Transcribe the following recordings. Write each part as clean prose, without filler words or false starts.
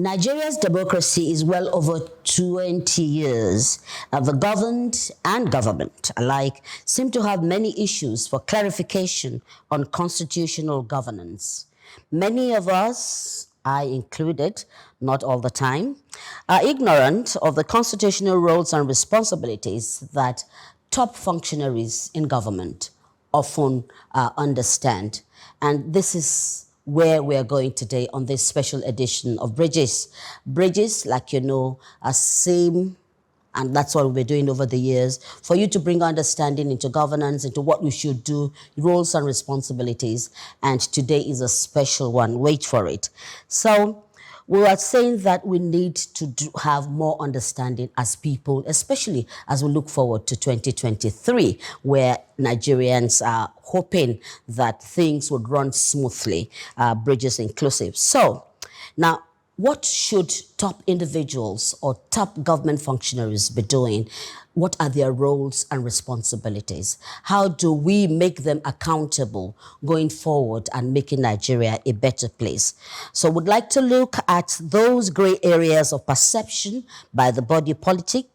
Nigeria's democracy is well over 20 years. The governed and government alike seem to have many issues for clarification on constitutional governance. Many of us, I included, not all the time, are ignorant of the constitutional roles and responsibilities that top functionaries in government often understand. And this is where we are going today on this special edition of Bridges. Bridges, like you know, are same, and that's what we're doing over the years, for you to bring understanding into governance, into what we should do, roles and responsibilities. And today is a special one. Wait for it. So we are saying that we need to have more understanding as people, especially as we look forward to 2023, where Nigerians are hoping that things would run smoothly, Bridges inclusive. So now, what should top individuals or top government functionaries be doing? What are their roles and responsibilities? How do we make them accountable going forward and making Nigeria a better place? So we'd like to look at those gray areas of perception by the body politic,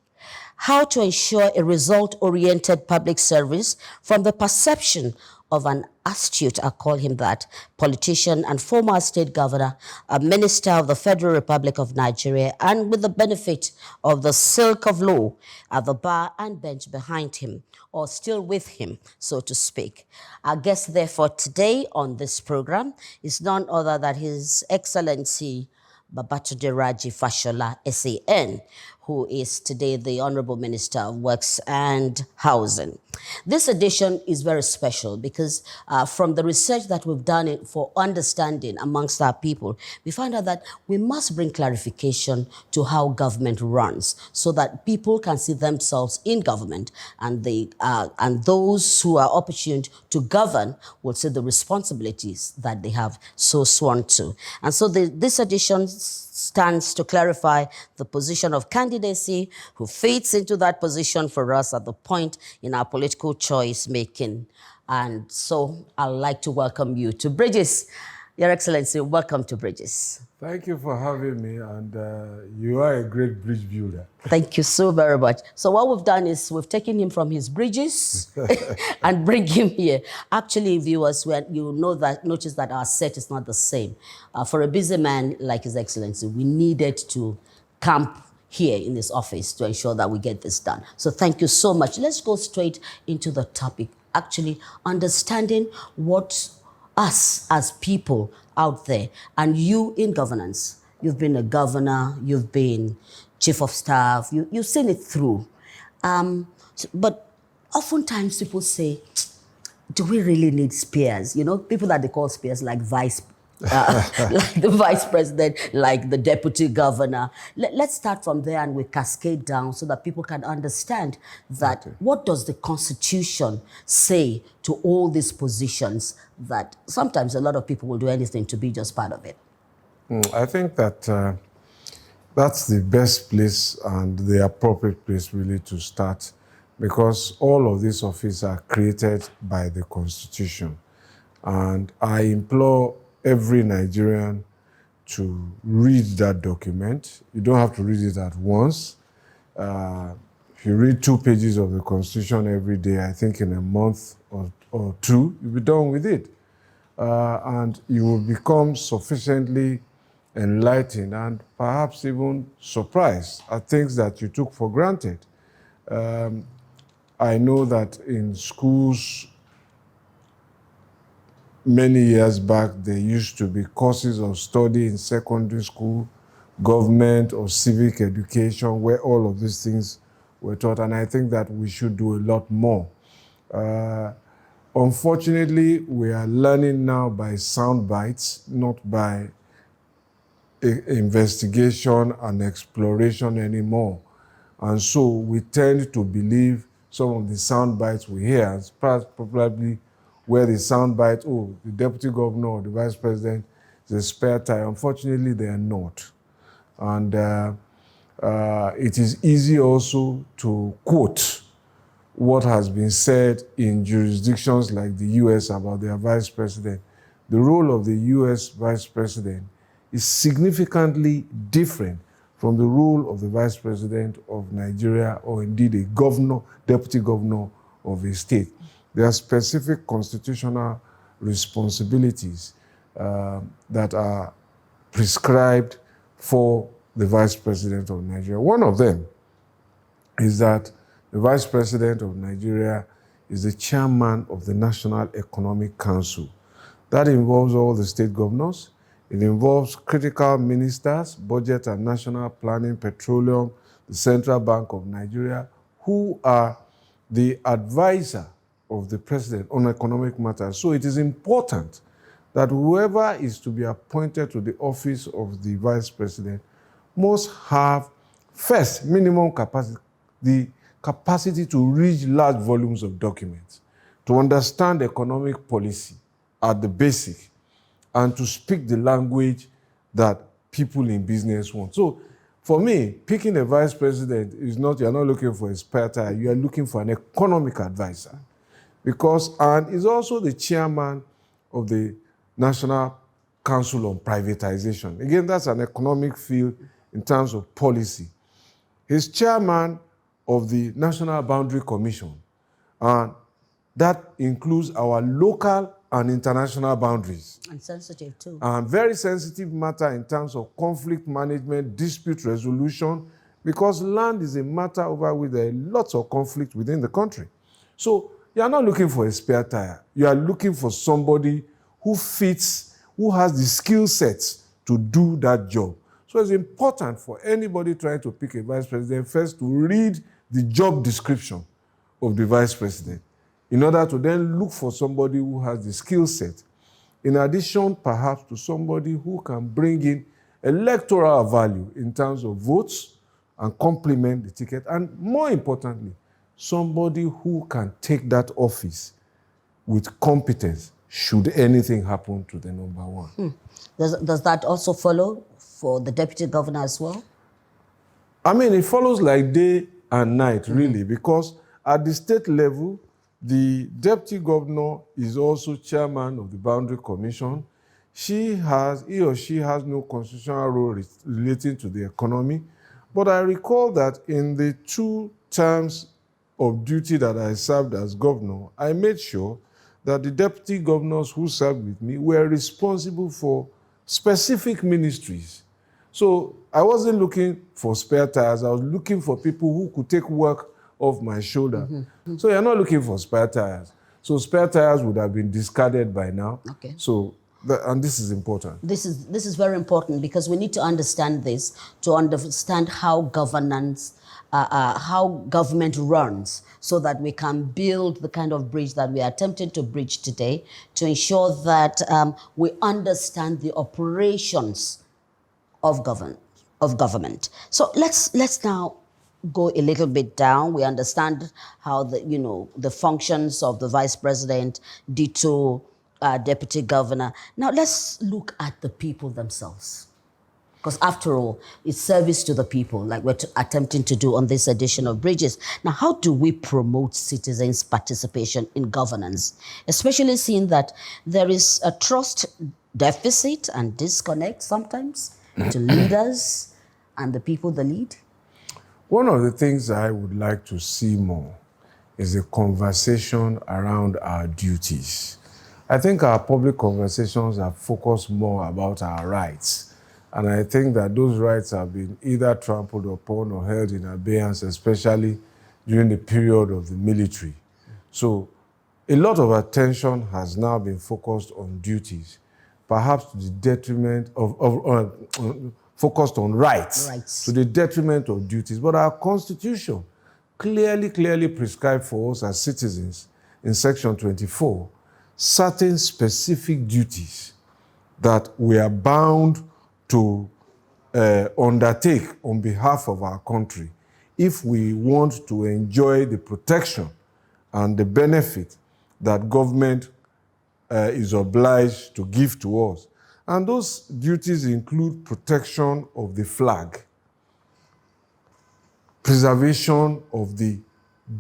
how to ensure a result-oriented public service from the perception of an astute, I call him that, politician and former state governor, a minister of the Federal Republic of Nigeria, and with the benefit of the silk of law at the bar and bench behind him, or still with him, so to speak. Our guest, therefore, today on this program is none other than His Excellency Babatunde Raji Fashola, SAN, who is today the Honorable Minister of Works and Housing. This edition is very special because from the research that we've done for understanding amongst our people, we find out that we must bring clarification to how government runs so that people can see themselves in government, and those who are opportuned to govern will see the responsibilities that they have so sworn to. And so this edition stands to clarify the position of candidacy, who fits into that position for us at the point in our political choice making. And so I'd like to welcome you to Bridges. Your Excellency, welcome to Bridges. Thank you for having me, and you are a great bridge builder. Thank you so very much. So what we've done is we've taken him from his bridges and bring him here. Actually, viewers, you notice that our set is not the same. For a busy man like His Excellency, we needed to camp here in this office to ensure that we get this done. So thank you so much. Let's go straight into the topic, actually understanding what us as people out there, and you in governance. You've been a governor, you've been chief of staff, you've seen it through. But oftentimes people say, do we really need spears? You know, people that they call spears like like the vice president, like the deputy governor. Let's start from there and we cascade down so that people can understand that what does the Constitution say to all these positions that sometimes a lot of people will do anything to be just part of it. I think that that's the best place and the appropriate place really to start, because all of these offices are created by the Constitution. And I implore every Nigerian to read that document. You don't have to read it at once. If you read 2 pages of the Constitution every day, I think in a month or 2, you'll be done with it. And you will become sufficiently enlightened and perhaps even surprised at things that you took for granted. I know that in schools, many years back, there used to be courses of study in secondary school, government or civic education, where all of these things were taught. And I think that we should do a lot more. Unfortunately, we are learning now by sound bites, not by investigation and exploration anymore. And so we tend to believe some of the sound bites we hear, as probably where the sound bite, oh, the deputy governor or the vice president is a spare tire. Unfortunately, they are not. And it is easy also to quote what has been said in jurisdictions like the US about their vice president. The role of the US vice president is significantly different from the role of the Vice President of Nigeria or indeed a governor, deputy governor of a state. There are specific constitutional responsibilities that are prescribed for the Vice President of Nigeria. One of them is that the Vice President of Nigeria is the chairman of the National Economic Council. That involves all the state governors. It involves critical ministers, budget and national planning, petroleum, the Central Bank of Nigeria, who are the advisor of the president on economic matters. So it is important that whoever is to be appointed to the office of the vice president must have, first, minimum capacity, the capacity to read large volumes of documents, to understand economic policy at the basic, and to speak the language that people in business want. So for me, picking a vice president is not, you're not looking for a spare tire, you are looking for an economic advisor. And he's also the chairman of the National Council on Privatization. Again, that's an economic field in terms of policy. He's chairman of the National Boundary Commission, and that includes our local and international boundaries. And sensitive too. And very sensitive matter in terms of conflict management, dispute resolution, because land is a matter over which there are lots of conflict within the country. So you are not looking for a spare tire. You are looking for somebody who fits, who has the skill sets to do that job. So it's important for anybody trying to pick a vice president first to read the job description of the vice president in order to then look for somebody who has the skill set, in addition perhaps to somebody who can bring in electoral value in terms of votes and complement the ticket, and more importantly, somebody who can take that office with competence should anything happen to the number one. Does that also follow for the deputy governor as well? I mean, it follows like day and night, really, because at the state level, the deputy governor is also chairman of the Boundary Commission. He or she has no constitutional role relating to the economy. But I recall that in the 2 terms of duty that I served as governor, I made sure that the deputy governors who served with me were responsible for specific ministries. So I wasn't looking for spare tires. I was looking for people who could take work off my shoulder. So you're not looking for spare tires. So spare tires would have been discarded by now. Okay. So, and this is important. This is very important because we need to understand this to understand how governance, how government runs, so that we can build the kind of bridge that we are attempting to bridge today to ensure that we understand the operations of government. So let's now go a little bit down. We understand how the functions of the vice president, ditto deputy governor. Now let's look at the people themselves, because after all, it's service to the people, like we're attempting to do on this edition of Bridges. Now, how do we promote citizens' participation in governance, especially seeing that there is a trust deficit and disconnect sometimes to leaders and the people they lead? One of the things I would like to see more is a conversation around our duties. I think our public conversations have focused more about our rights. And I think that those rights have been either trampled upon or held in abeyance, especially during the period of the military. So a lot of attention has now been focused on duties, perhaps to the detriment focused on rights, to the detriment of duties. But our Constitution clearly prescribed for us as citizens in Section 24 certain specific duties that we are bound to undertake on behalf of our country if we want to enjoy the protection and the benefit that government is obliged to give to us. And those duties include protection of the flag, preservation of the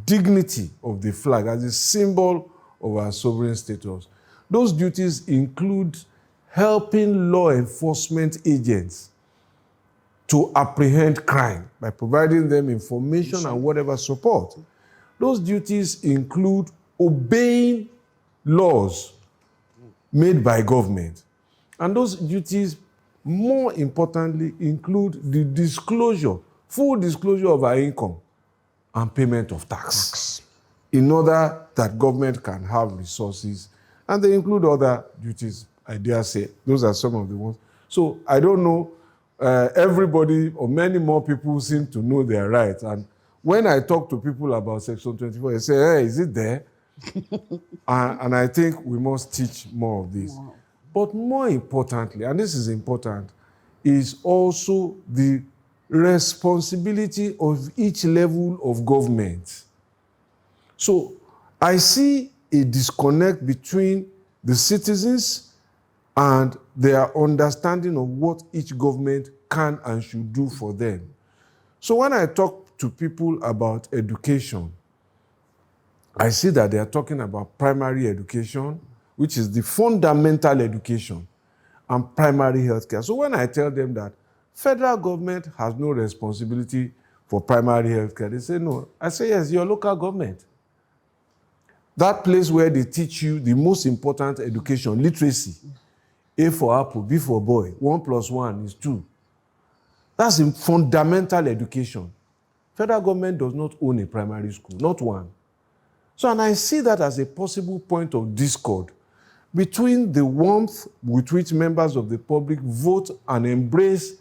dignity of the flag as a symbol of our sovereign status. Those duties include helping law enforcement agents to apprehend crime by providing them information and whatever support. Those duties include obeying laws made by government. And those duties, more importantly, include the disclosure, full disclosure of our income and payment of tax, in order that government can have resources. And they include other duties, I dare say. Those are some of the ones. So I don't know, everybody or many more people seem to know their rights. And when I talk to people about Section 24, they say, hey, is it there? And I think we must teach more of this. Wow. But more importantly, and this is important, is also the responsibility of each level of government. So I see a disconnect between the citizens and their understanding of what each government can and should do for them. So when I talk to people about education, I see that they are talking about primary education, which is the fundamental education, and primary health care. So when I tell them that federal government has no responsibility for primary health care, they say no. I say yes, your local government. That place where they teach you the most important education, literacy. A for apple, B for boy, 1 + 1 is 2. That's a fundamental education. Federal government does not own a primary school, not one. So, and I see that as a possible point of discord between the warmth with which members of the public vote and embrace,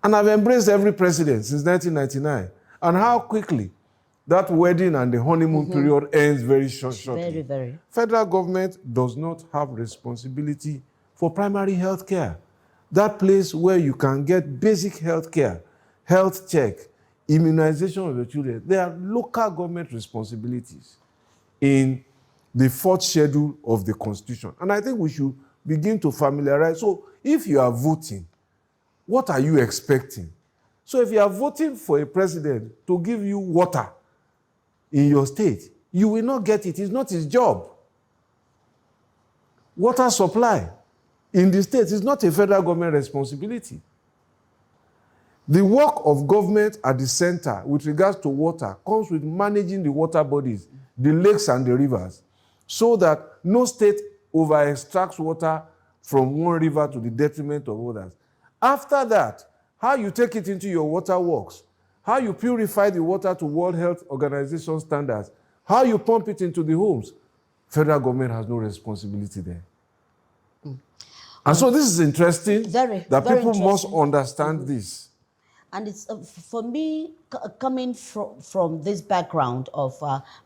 and I've embraced every president since 1999, and how quickly that wedding and the honeymoon period ends very shortly. Very, very. Federal government does not have responsibility for primary health care. That place where you can get basic health care, health check, immunization of your children, they are local government responsibilities in the 4th schedule of the Constitution. And I think we should begin to familiarize. So if you are voting, what are you expecting? So if you are voting for a president to give you water in your state, you will not get it. It's not his job. Water supply in the state is not a federal government responsibility. The work of government at the center with regards to water comes with managing the water bodies, the lakes and the rivers, so that no state over-extracts water from one river to the detriment of others. After that, how you take it into your water works, how you purify the water to World Health Organization standards, how you pump it into the homes, federal government has no responsibility there. And so this is interesting, that people must understand this. And it's, for me, coming from this background of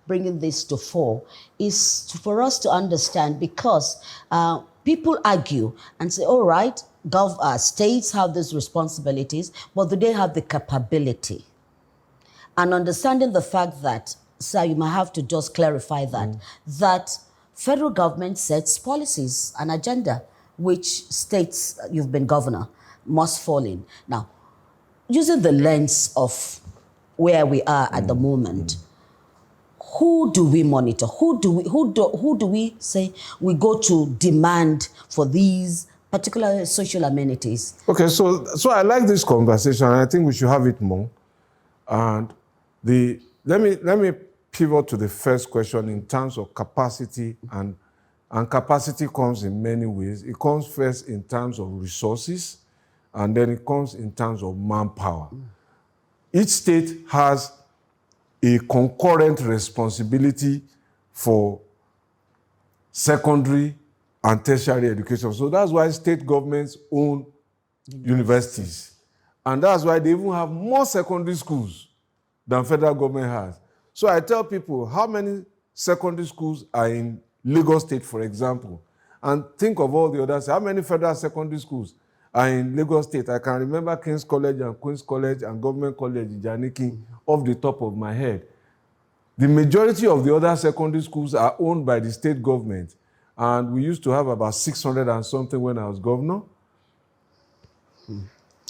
bringing this to fore, is for us to understand, because people argue and say, all right, states have these responsibilities, but do they have the capability? And understanding the fact that, sir, you might have to just clarify that, that federal government sets policies and agenda, which states, you've been governor, must fall in. Now, using the lens of where we are at the moment, who do we monitor? Who do we say we go to demand for these particular social amenities? Okay, so I like this conversation, and I think we should have it more. And let me pivot to the first question in terms of capacity, and capacity comes in many ways. It comes first in terms of resources, and then it comes in terms of manpower. Each state has a concurrent responsibility for secondary and tertiary education. So that's why state governments own universities. And that's why they even have more secondary schools than federal government has. So I tell people, how many secondary schools are in Lagos State, for example? And think of all the others. How many federal secondary schools are in Lagos State? I can remember King's College and Queen's College and Government College in Janiki off the top of my head. The majority of the other secondary schools are owned by the state government. And we used to have about 600 and something when I was governor.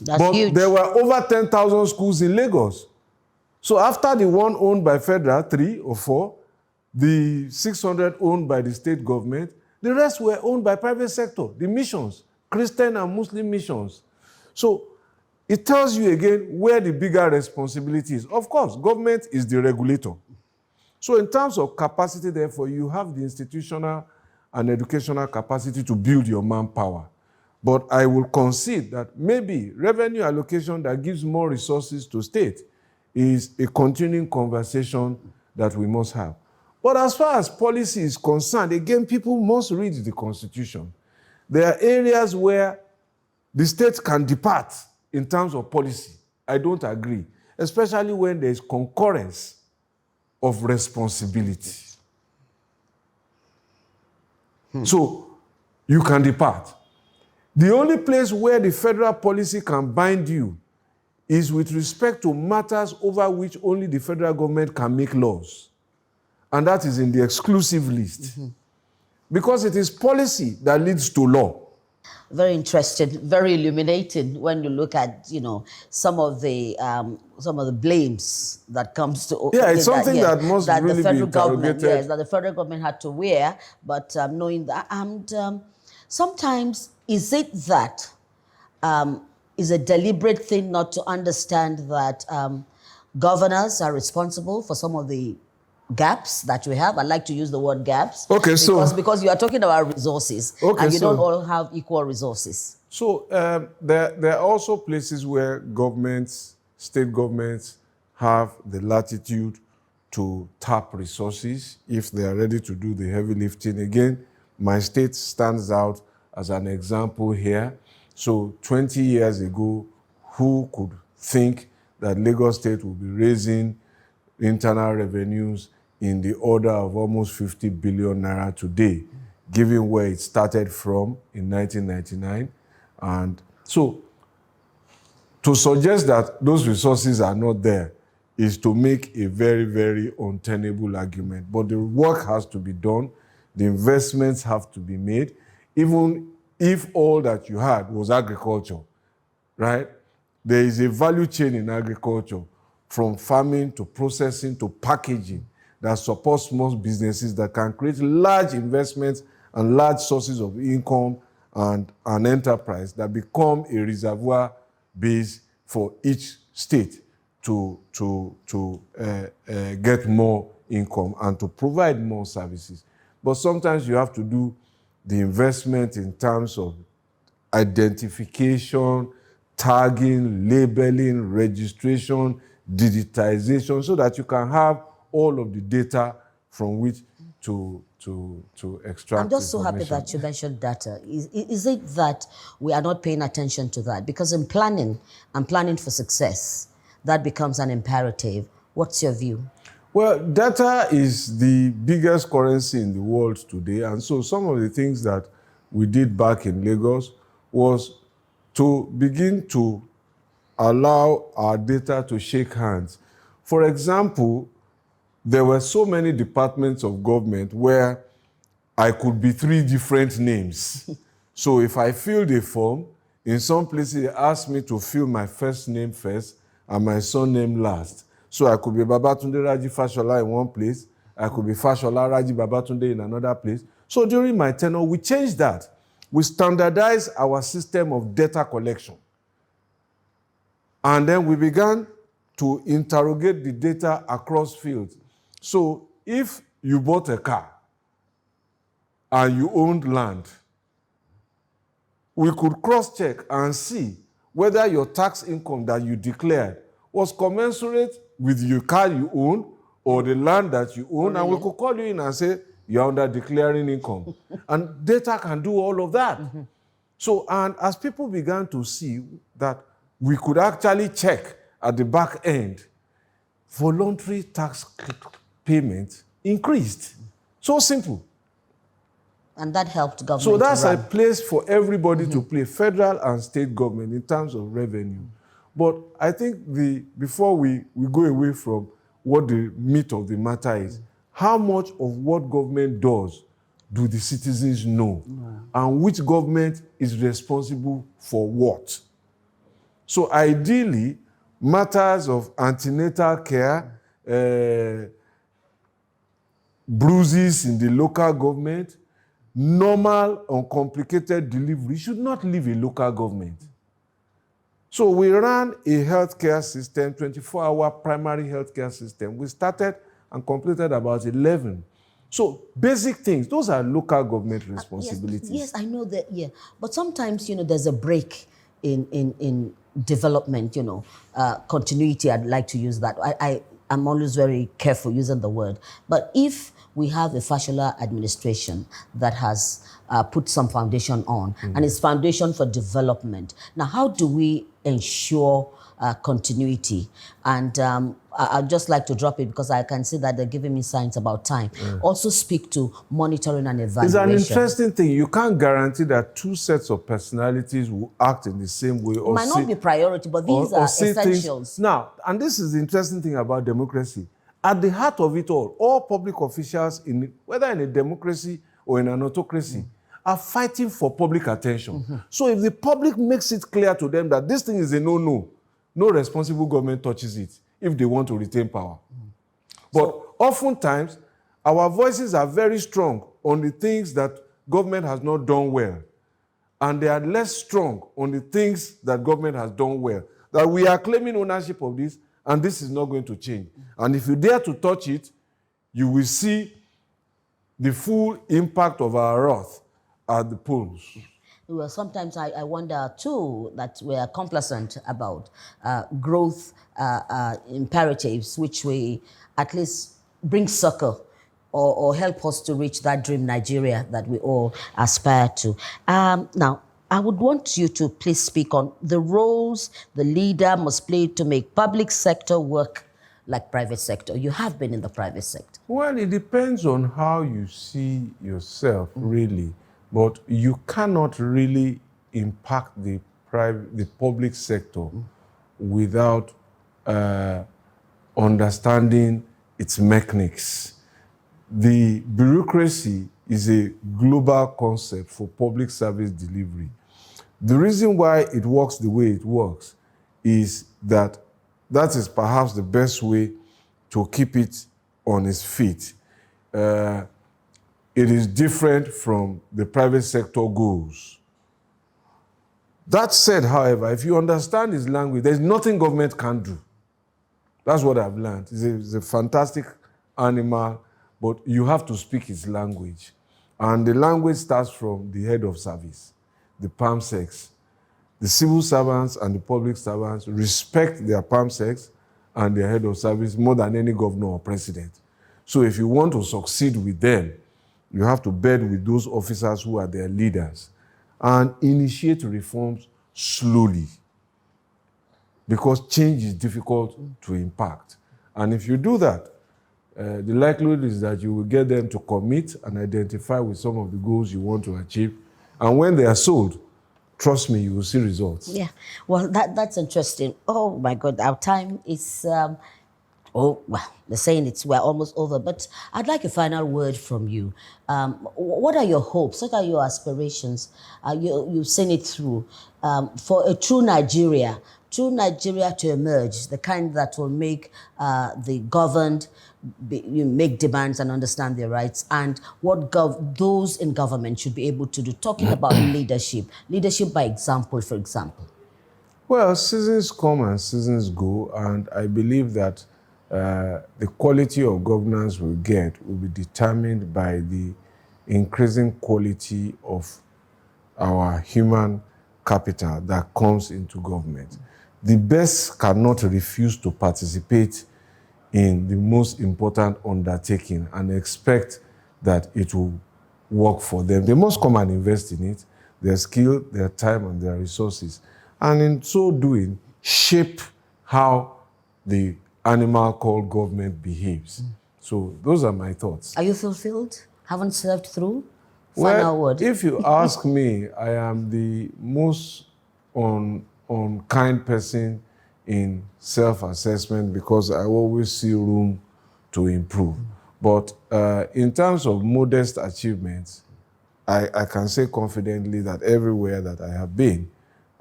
That's huge. There were over 10,000 schools in Lagos. So after the one owned by federal, 3 or 4, the 600 owned by the state government, The rest were owned by private sector, the missions, Christian and Muslim missions. So it tells you again where the bigger responsibility is. Of course, government is the regulator. So in terms of capacity, therefore, you have the institutional and educational capacity to build your manpower. But I will concede that maybe revenue allocation that gives more resources to state is a continuing conversation that we must have. But as far as policy is concerned, again, people must read the Constitution. There are areas where the state can depart in terms of policy. I don't agree, especially when there is concurrence of responsibility. So you can depart. The only place where the federal policy can bind you is with respect to matters over which only the federal government can make laws. And that is in the exclusive list. Because it is policy that leads to law. Very interesting, very illuminating when you look at, some of the blames that comes to it's something that must that really the federal be government, interrogated. yes, that the federal government had to wear. But knowing that, and sometimes is it that is a deliberate thing not to understand that governors are responsible for some of the gaps that we have? I like to use the word gaps. Okay, because you are talking about resources, and you don't all have equal resources. So there are also places where governments, state governments, have the latitude to tap resources if they are ready to do the heavy lifting. Again, my state stands out as an example here. So 20 years ago, who could think that Lagos State will be raising internal revenues in the order of almost 50 billion naira today, given where it started from in 1999. And so to suggest that those resources are not there is to make a very, very untenable argument. But the work has to be done. The investments have to be made, even if all that you had was agriculture, right? There is a value chain in agriculture, from farming to processing to packaging, that supports small businesses that can create large investments and large sources of income and an enterprise that become a reservoir base for each state to get more income and to provide more services. But sometimes you have to do the investment in terms of identification, tagging, labeling, registration, digitization, so that you can have all of the data from which to extract. I'm just so happy that you mentioned data. Is it that we are not paying attention to that? Because in planning and planning for success, that becomes an imperative. What's your view? Well, data is the biggest currency in the world today. And so some of the things that we did back in Lagos was to begin to allow our data to shake hands. For example, there were so many departments of government where I could be 3 different names. So if I filled a form, in some places they asked me to fill my first name first and my surname last. So I could be Babatunde Raji Fashola in one place, I could be Fashola Raji Babatunde in another place. So during my tenure, we changed that. We standardized our system of data collection. And then we began to interrogate the data across fields. So if you bought a car and you owned land, we could cross-check and see whether your tax income that you declared was commensurate with your car you own or the land that you own, and we could call you in and say, you're under declaring income. And data can do all of that. So, and as people began to see that we could actually check at the back end, voluntary tax payment increased. So simple. And that helped government. So that's a place for everybody to play, federal and state government, in terms of revenue. But I think before we go away from what the meat of the matter is, how much of what government does do the citizens know? And which government is responsible for what? So ideally, matters of antenatal care, bruises in the local government, normal, uncomplicated delivery should not leave a local government. So we ran a healthcare system, 24-hour primary healthcare system. We started and completed about 11. So basic things, those are local government responsibilities. Yes, I know that, yeah. But sometimes, there's a break in development, continuity, I'd like to use that. I'm always very careful using the word. But if we have a Fashola administration that has put some foundation on, and it's foundation for development, now how do we ensure continuity? And I'd just like to drop it because I can see that they're giving me signs about time. Also speak to monitoring and evaluation. It's an interesting thing. You can't guarantee that two sets of personalities will act in the same way. It might not be priority, but these are essentials. Now, and this is the interesting thing about democracy. At the heart of it all public officials, whether in a democracy or in an autocracy, are fighting for public attention. So if the public makes it clear to them that this thing is a no-no, no responsible government touches it if they want to retain power. But oftentimes, our voices are very strong on the things that government has not done well. And they are less strong on the things that government has done well. That we are claiming ownership of this, and this is not going to change. And if you dare to touch it, you will see the full impact of our wrath at the polls. Well, sometimes I wonder, too, that we are complacent about growth imperatives, which we at least bring succor or help us to reach that dream Nigeria that we all aspire to. Now, I would want you to please speak on the roles the leader must play to make public sector work like private sector. You have been in the private sector. Well, it depends on how you see yourself, really. But you cannot really impact the public sector without understanding its mechanics. The bureaucracy is a global concept for public service delivery. The reason why it works the way it works is that is perhaps the best way to keep it on its feet. It is different from the private sector goals. That said, however, if you understand his language, there's nothing government can do. That's what I've learned. It's a fantastic animal, but you have to speak his language. And the language starts from the head of service, the PAMSECs. The civil servants and the public servants respect their PAMSECs and their head of service more than any governor or president. So if you want to succeed with them, you have to bed with those officers who are their leaders and initiate reforms slowly, because change is difficult to impact. And if you do that, the likelihood is that you will get them to commit and identify with some of the goals you want to achieve. And when they are sold, trust me, you will see results. Yeah, well, that's interesting. Oh my God, our time is, they're saying we're almost over, but I'd like a final word from you. What are your hopes? What are your aspirations? You've seen it through for a true Nigeria to emerge, the kind that will make the governed make demands and understand their rights, and what those in government should be able to do, talking about leadership by example, for example. Well, seasons come and seasons go, and I believe that the quality of governance we get will be determined by the increasing quality of our human capital that comes into government. The best cannot refuse to participate in the most important undertaking and expect that it will work for them. They must come and invest in it, their skill, their time, and their resources. And in so doing, shape how the animal called government behaves. So those are my thoughts. Are you fulfilled? Haven't served through? Final word. If you ask me, I am the most unkind person in self-assessment because I always see room to improve. But in terms of modest achievements, I can say confidently that everywhere that I have been,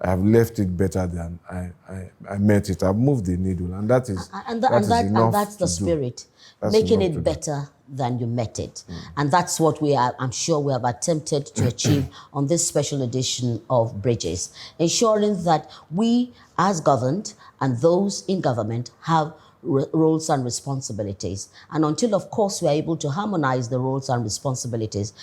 I have left it better than I met it. I've moved the needle, and that is enough. And that's the spirit, making it better than you met it. And that's what I'm sure we have attempted to achieve on this special edition of Bridges, ensuring that we as governed and those in government have roles and responsibilities. And until, of course, we are able to harmonize the roles and responsibilities,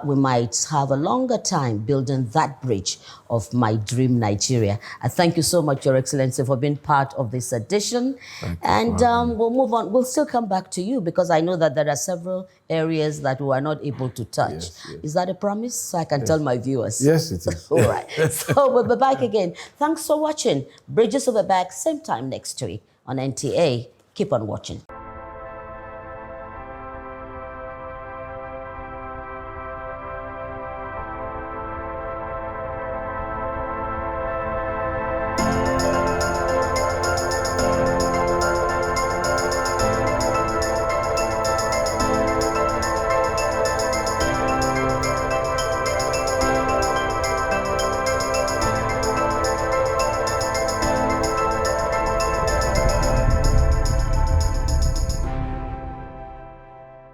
we might have a longer time building that bridge of my dream Nigeria. I thank you so much, Your Excellency, for being part of this edition. And we'll move on. We'll still come back to you because I know that there are several areas that we are not able to touch. Yes, yes. Is that a promise? So I can tell my viewers. Yes, it is. All right. So we'll be back again. Thanks for watching. Bridges will be back same time next week on NTA. Keep on watching.